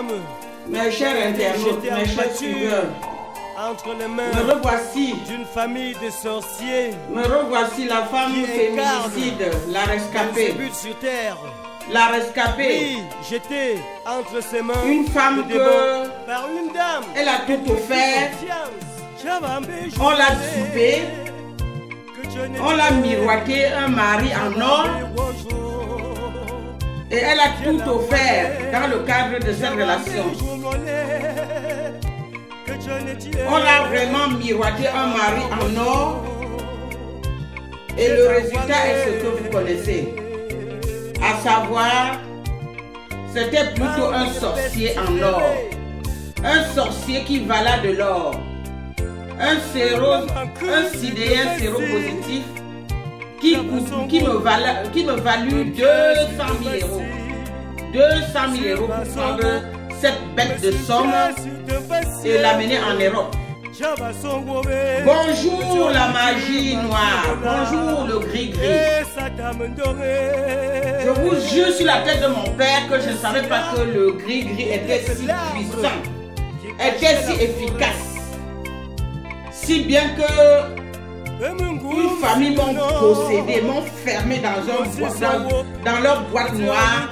femme. Mes chers internautes, mes chers suiveurs, entre les mains me revoici d'une famille de sorciers. Me revoici, la femme féminicide, la rescapée. Sur terre. La rescapée. Oui, j'étais entre ses mains. Une femme que par une dame. Elle a tout offert. On l'a soupé. On l'a miroité, un mari en or. Et elle a tout offert dans le cadre de cette relation. On l'a vraiment miroité, un mari en or. Et le résultat est ce que vous connaissez. À savoir, c'était plutôt un sorcier en or. Un sorcier qui vala de l'or. Un sidéen séropositif qui me valut 200 000 euros. 200 000 euros pour prendre cette bête de somme et l'amener en Europe. Bonjour la magie noire, bonjour le gris-gris. Je vous jure sur la tête de mon père que je ne savais pas que le gris-gris était si puissant, était si efficace. Si bien que une famille m'ont possédé, m'ont fermé dans leur boîte noire.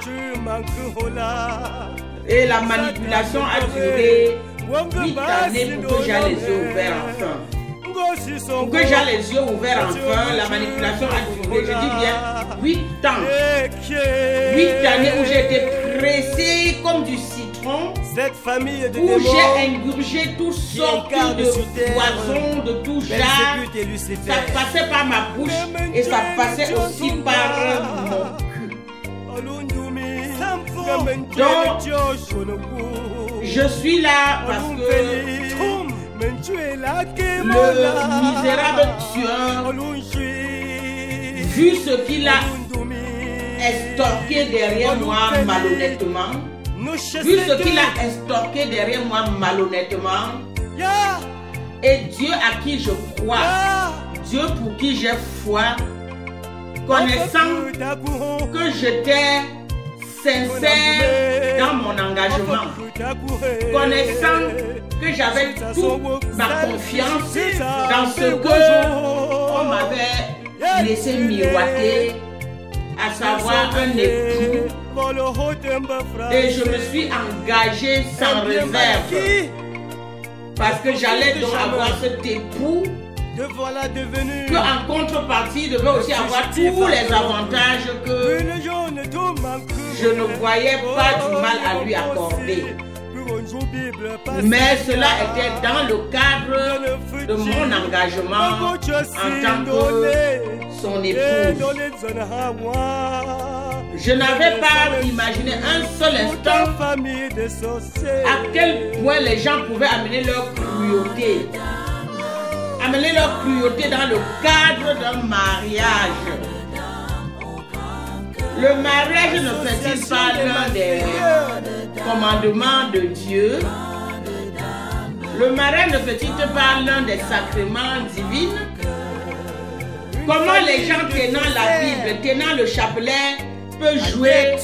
Et la manipulation a duré 8 années pour que j'aie les yeux ouverts enfin. Pour que j'aie les yeux ouverts enfin, la manipulation a duré, je dis bien, 8 ans. 8 années où j'ai été pressé comme du citron, où j'ai ingurgé toutes sortes de poisons, de tout genre. Ça passait par ma bouche et ça passait aussi par mon cul. Donc, je suis là parce que le misérable tueur, vu ce qu'il a estorqué derrière moi malhonnêtement, vu ce qu'il a estorqué derrière moi malhonnêtement, et Dieu à qui je crois, Dieu pour qui j'ai foi, connaissant que j'étais sincère dans mon engagement, connaissant que j'avais toute ma confiance dans ce que on m'avait laissé miroiter, à savoir un époux, et je me suis engagée sans réserve parce que j'allais donc avoir cet époux que en contrepartie devait aussi avoir tous les avantages que je ne voyais pas du mal à lui accorder. Mais cela était dans le cadre de mon engagement en tant que son épouse. Je n'avais pas imaginé un seul instant à quel point les gens pouvaient amener leur cruauté. Amener leur cruauté dans le cadre d'un mariage. Le mariage ne fait-il pas l'un des commandements de Dieu? Le mariage ne fait-il pas l'un des sacrements divins? Comment les gens tenant la Bible, tenant le chapelet, peuvent jouer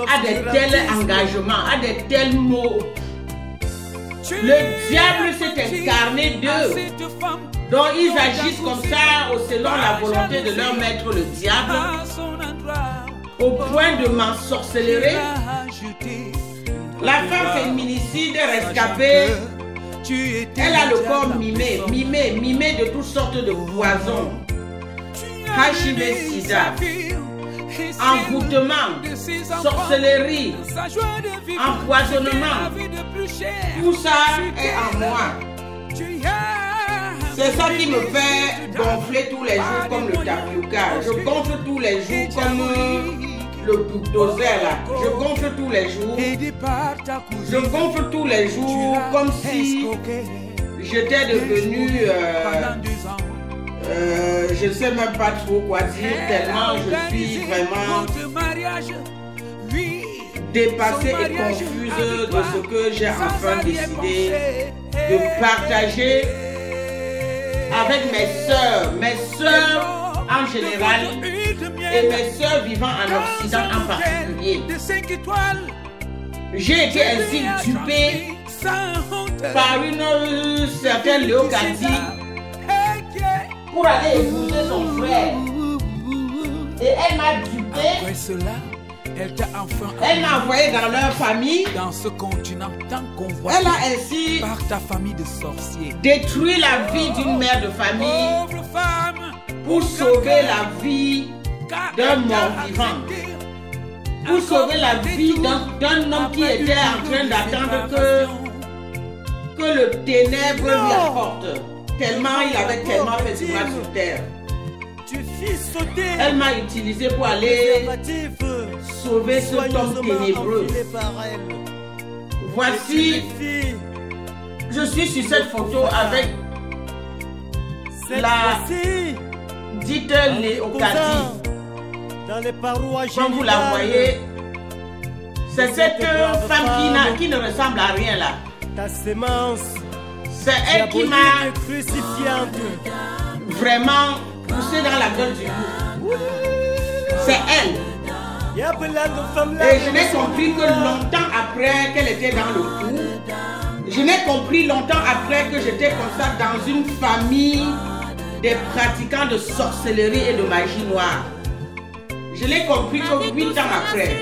à de tels engagements, à de tels mots? Le diable s'est incarné d'eux. Donc ils agissent comme ça selon la volonté de leur maître le diable, au point de m'ensorcelerer. La femme féminicide rescapée, elle a le corps mimé de toutes sortes de poisons. Hachimé sida, envoûtement, sorcellerie, empoisonnement, tout ça est en moi. C'est ça qui me fait gonfler tous les jours comme le tapioca. Je gonfle tous les jours comme le bulldozer là. Je gonfle tous les jours. Je gonfle tous les jours comme si j'étais devenu... je ne sais même pas trop quoi dire, tellement je suis vraiment dépassée et confuse de ce que j'ai enfin décidé de partager avec mes sœurs en général et mes sœurs vivant en Occident en particulier. j'ai été ainsi dupé par une certaine Léocadie pour aller épouser son frère. Et elle m'a dupé. Après cela, elle m'a envoyé dans leur famille. Dans ce continent tant convoité. Elle a ainsi par ta famille de sorciers détruit la vie d'une mère de famille pour sauver la vie d'un mort-vivant. Pour sauver la vie d'un homme qui était en train d'attendre que le ténèbre lui apporte. Tellement il avait tellement fait du mal sur terre. Elle m'a utilisé pour aller sauver ce homme ténébreux. Voici, je suis sur cette photo avec la dite Léocadie. Comme vous la voyez, c'est cette femme qui ne ressemble à rien là. C'est elle qui m'a vraiment poussé dans la gueule du loup. C'est elle. Et je n'ai compris que longtemps après qu'elle était dans le coup. Je n'ai compris longtemps après que j'étais comme ça dans une famille des pratiquants de sorcellerie et de magie noire. Je l'ai compris que 8 ans après.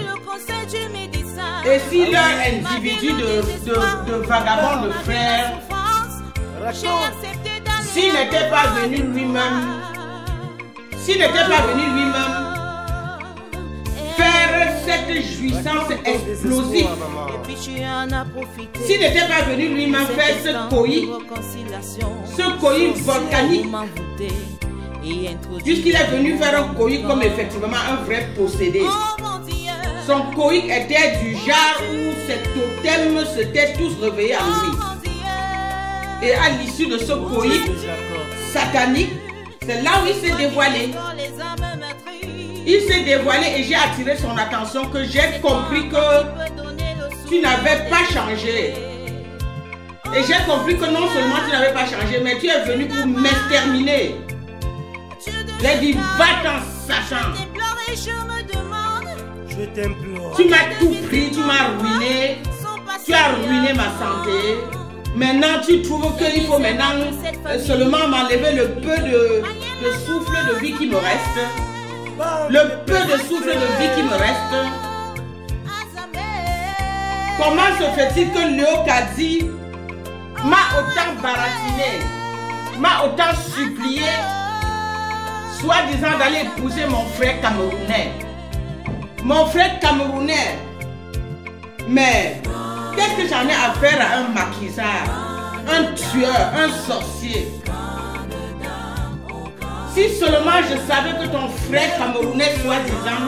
Et si leur individu de vagabond de frère, s'il n'était pas venu lui-même, faire cette jouissance explosive, s'il n'était pas venu lui-même faire ce coït volcanique, puisqu'il est venu faire un coït comme effectivement un vrai possédé. Son coït était du genre où ses totems s'étaient tous réveillés en lui. Et à l'issue de ce coït satanique, c'est là où il s'est dévoilé. Il s'est dévoilé et j'ai attiré son attention que j'ai compris que tu n'avais pas changé. Et j'ai compris que non seulement tu n'avais pas changé, mais tu es venu pour m'exterminer. J'ai dit, va-t'en sachant. Je t'implore. Tu m'as tout pris, tu m'as ruiné. Tu as ruiné ma santé. Maintenant, tu trouves qu'il faut maintenant seulement m'enlever le peu de souffle de vie qui me reste. Le peu de souffle de vie qui me reste. Comment se fait-il que Léocadie m'a autant baratiné, m'a autant supplié, soi-disant d'aller épouser mon frère camerounais? Mon frère camerounais. Mais qu'est-ce que j'en ai à faire à un maquisard, un tueur, un sorcier? Si seulement je savais que ton frère camerounais, soi-disant,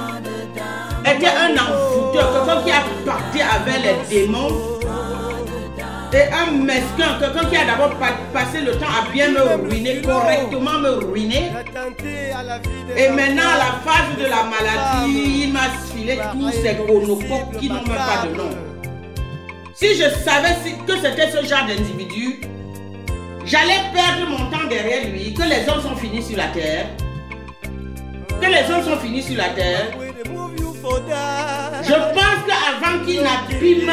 était un envoûteur, quelqu'un qui a parti avec les démons, et un mesquin, quelqu'un qui a d'abord passé le temps à bien me ruiner, correctement me ruiner. Et maintenant, à la phase de la maladie, il m'a filé tous ces gonocoques qui n'ont même pas de nom. Si je savais que c'était ce genre d'individu, j'allais perdre mon temps derrière lui, que les hommes sont finis sur la terre. Que les hommes sont finis sur la terre. Je pense qu'avant qu'il n'abîme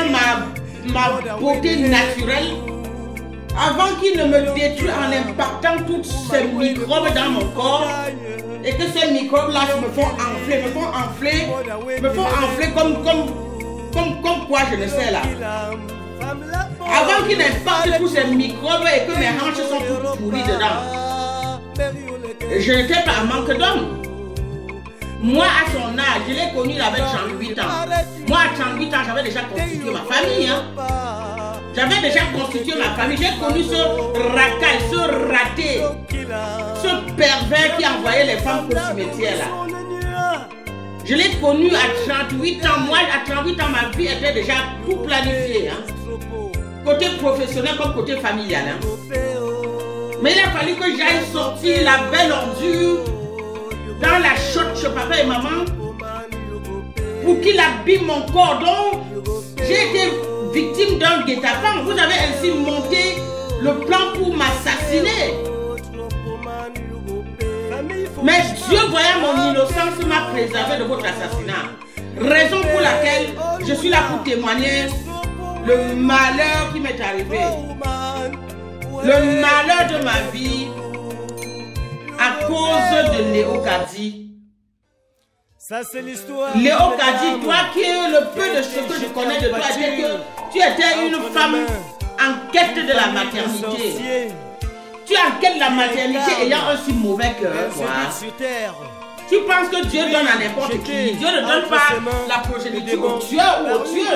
ma beauté naturelle, avant qu'il ne me détruise en impactant tous ces microbes dans mon corps, et que ces microbes-là me font enfler comme quoi je ne sais là. Avant qu'il n'impacte tous ces microbes et que mes hanches sont toutes pourries dedans. Je n'étais pas en manque d'homme. Moi, à son âge, je l'ai connu, il avait 38 ans. Moi, à 38 ans, j'avais déjà constitué ma famille. Hein. J'avais déjà constitué ma famille. J'ai connu ce racaille, ce raté, ce pervers qui envoyait les femmes au cimetière là. Je l'ai connu à 38 ans. Moi, à 38 ans, ma vie était déjà tout planifiée. Hein. Côté professionnel comme côté familial. Hein. Mais il a fallu que j'aille sortir la belle ordure dans la chaude chez papa et maman pour qu'il abîme mon corps. Donc, j'ai été victime d'un guet-apens. Vous avez ainsi monté le plan pour m'assassiner. Mais Dieu, voyant mon innocence, m'a préservé de votre assassinat. Raison pour laquelle je suis là pour témoigner le malheur qui m'est arrivé. Le malheur de ma vie à cause de Léo Kadi. Ça, c'est l'histoire. Léo Kadi, toi qui es le peu de ce que je connais de toi, c'est que tu étais une femme en quête de la maternité. Tu es en quête de la maternité ayant un si mauvais cœur, toi. Tu penses que Dieu donne à n'importe qui. Dieu ne donne pas la progéniture au Dieu ou au Dieu.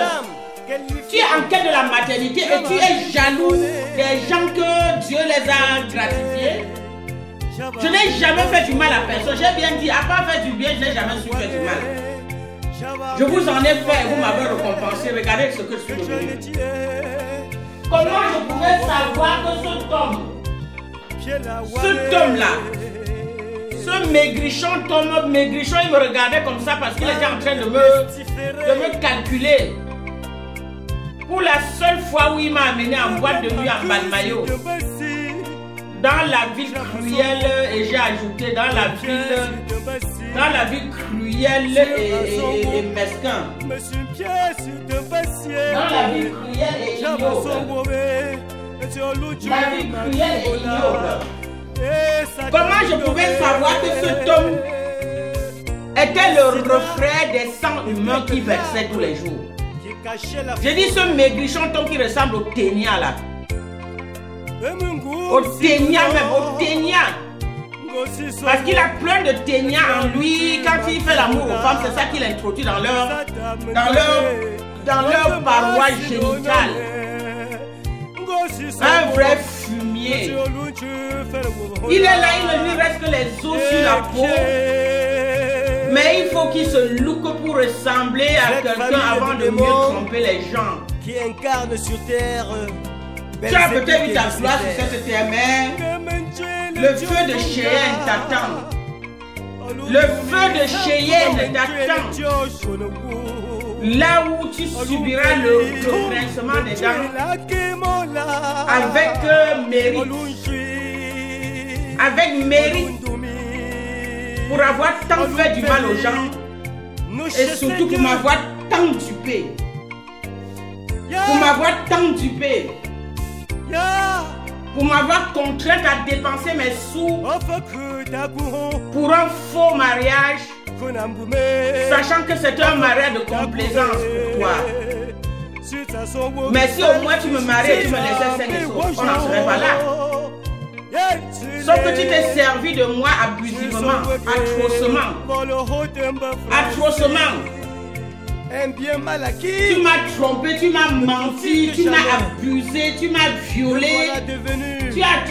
Tu es en quête de la maternité et tu es jaloux des gens que Dieu les a gratifiés. Je n'ai jamais fait du mal à personne. J'ai bien dit, à part faire du bien, je n'ai jamais su faire du mal. Je vous en ai fait et vous m'avez récompensé. Regardez ce que je suis devenu. Comment je pouvais savoir que cet homme-là, ce maigrichon, il me regardait comme ça parce qu'il était en train de me calculer. Pour la seule fois où il m'a amené en boîte de nuit en bas de maillot, dans la ville cruelle, et j'ai ajouté dans la ville cruelle et mesquin. Dans la ville cruelle et ignoble. La vie cruelle et ignoble. Comment je pouvais savoir que cet homme était le reflet des sangs humains qui versaient tous les jours? J'ai dit ce maigrichon Tom qui ressemble au Ténia là. Au Ténia même, au Ténia. Parce qu'il a plein de Ténia en lui. Quand il fait l'amour aux femmes, c'est ça qu'il introduit dans leur paroi génitale. Un vrai fumier. Il est là, il ne lui reste que les os sur la peau. Mais il faut qu'il se look pour ressembler à quelqu'un avant de mieux tromper les gens. Qui incarne sur terre. Tu as peut-être vu ta gloire sur cette terre, mais le feu de Cheyenne t'attend. Le feu de Cheyenne t'attend. Là où tu subiras le grincement des dents avec mérite. Avec mérite. Pour avoir tant fait du mal aux gens. Et surtout pour m'avoir tant dupé. Pour m'avoir tant dupé. Pour m'avoir contrainte à dépenser mes sous pour un faux mariage, sachant que c'est un mariage de complaisance pour toi. Mais si au moins tu me mariais et tu me laissais 5 sous, on n'en serait pas là. Sauf que tu t'es servi de moi abusivement, atrocement. Tu m'as trompé, tu m'as menti, tu m'as abusé, tu m'as violé.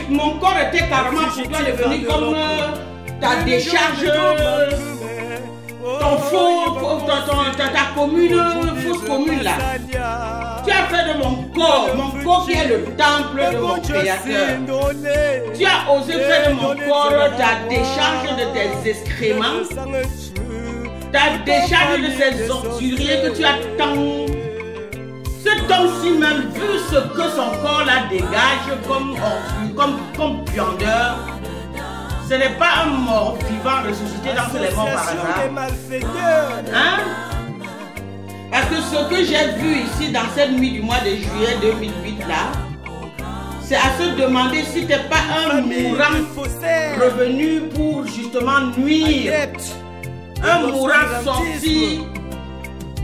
Mon corps était carrément pour toi devenu comme ta décharge, ta commune, fausse commune là. Tu as fait de mon corps qui est le temple de mon Créateur. Tu as osé faire de mon corps ta décharge de tes excréments. Ta décharge de ces orduriers que tu as tant. Cet homme-ci même, vu ce que son corps là dégage comme viandeur, ce n'est pas un mort vivant ressuscité dans les morts par hasard. Hein? Parce que ce que j'ai vu ici dans cette nuit du mois de juillet 2008 là, c'est à se demander si tu n'es pas un mourant revenu pour justement nuire. Un mourant sorti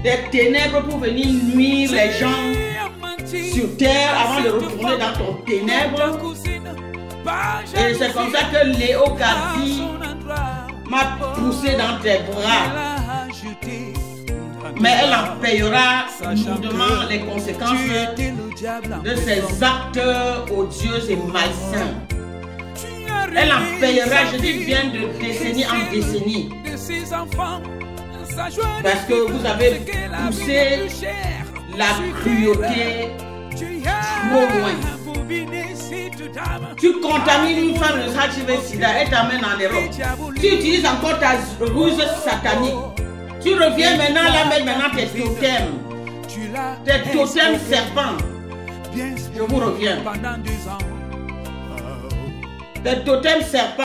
des ténèbres pour venir nuire les gens sur terre avant de retourner dans ton ténèbre. Et c'est comme ça que Léo Kadi m'a poussé dans tes bras. Mais elle en payera lourdement les conséquences de ses actes odieux et malsains. Elle en payera, je dis bien, de décennie en décennie. Parce que vous avez poussé la cruauté trop loin. Tu contamines une femme de HIV/SIDA, elle t'amène en Europe. Tu utilises encore ta ruse satanique. Tu reviens maintenant là, mettre maintenant tes totems. Tes totems serpents. Je vous reviens. Tes totems serpents